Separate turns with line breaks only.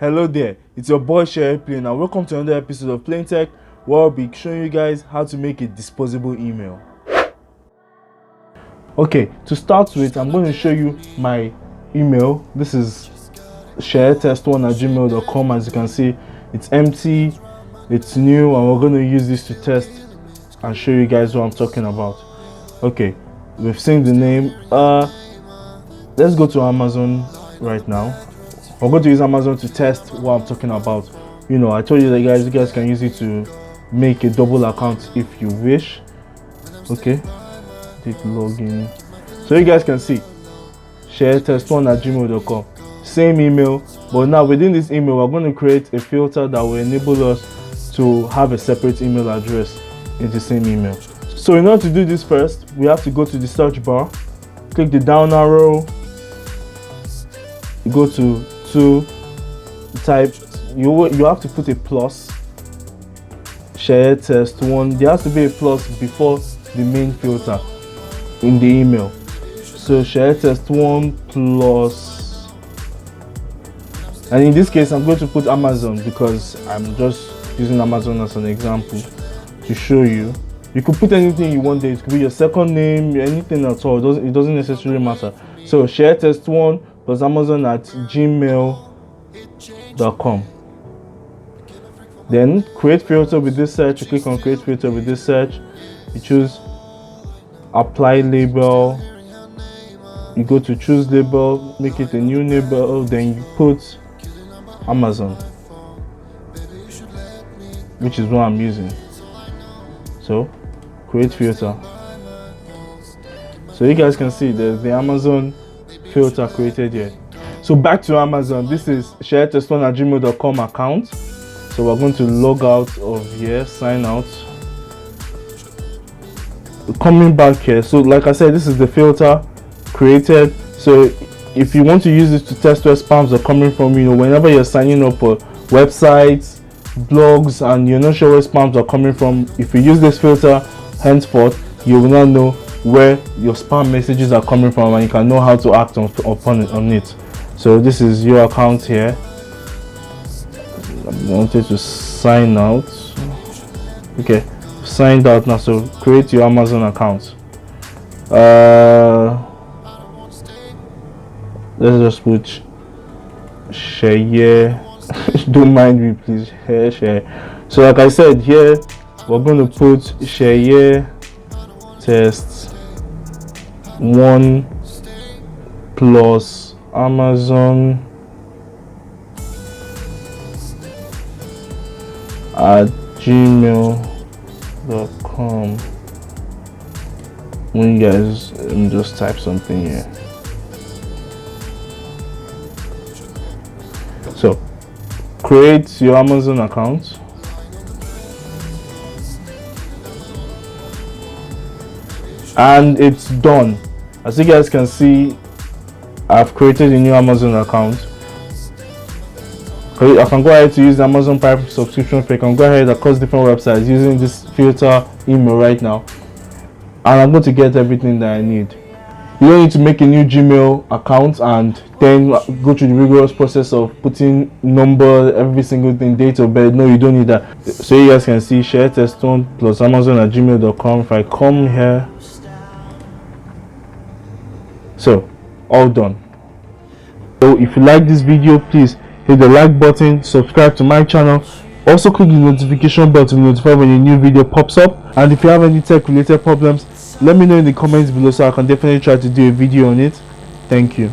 Hello there, it's your boy Sherry Plain and welcome to another episode of Plain Tech, where I'll be showing you guys how to make a disposable email. Okay, to start with, I'm going to show you my email. This is sharertest1@gmail.com. As you can see, it's empty, it's new, and we're going to use this to test and show you guys what I'm talking about. Okay, we've seen the name. Let's go to Amazon right now. I'm going to use Amazon to test what I'm talking about. You know, I told you that you guys can use it to make a double account if you wish. Okay, click login. So you guys can see sharertest1@gmail.com. Same email, but now within this email we're going to create a filter that will enable us to have a separate email address in the same email. So in order to do this, first we have to go to the search bar, click the down arrow, you go to type, you have to put a plus, sharertest1. There has to be a plus before the main filter in the email. So sharertest1 plus, and in this case I'm going to put Amazon because I'm just using Amazon as an example to show you. You could put anything you want there. It could be your second name, anything at all. It doesn't necessarily matter. So sharertest1 plus Amazon@gmail.com. Then create filter with this search. You click on create filter with this search. You choose apply label. You go to choose label, make it a new label. Then you put Amazon, which is what I'm using. So create filter. So you guys can see there's the Amazon filter created here. So back to Amazon. This is sharertest1@gmail.com account. So we're going to log out of here, sign out. Coming back here, so like I said, this is the filter created. So if you want to use this to test where spams are coming from, you know, whenever you're signing up for websites, blogs, and you're not sure where spams are coming from, if you use this filter, henceforth you will not know where your spam messages are coming from, and you can know how to act on it. So this is your account here. I wanted to sign out. Okay, signed out now. So create your Amazon account. Let's just put share. Don't mind me, please. Share. So like I said here, we're going to put sharertest1 plus Amazon @gmail.com. When you guys, let me just type something here. So create your Amazon account. And it's done. As you guys can see, I've created a new Amazon account. I can go ahead to use the Amazon Prime subscription. I can go ahead across different websites using this filter email right now, and I'm going to get everything that I need. You don't need to make a new Gmail account and then go through the rigorous process of putting number, every single thing, date of birth. No, you don't need that. So you guys can see sharertest1 plus Amazon@gmail.com. If I come here, so all done. So if you like this video, please hit the like button, subscribe to my channel, also click the notification bell to be notified when a new video pops up. And if you have any tech related problems, let me know in the comments below so I can definitely try to do a video on it. Thank you.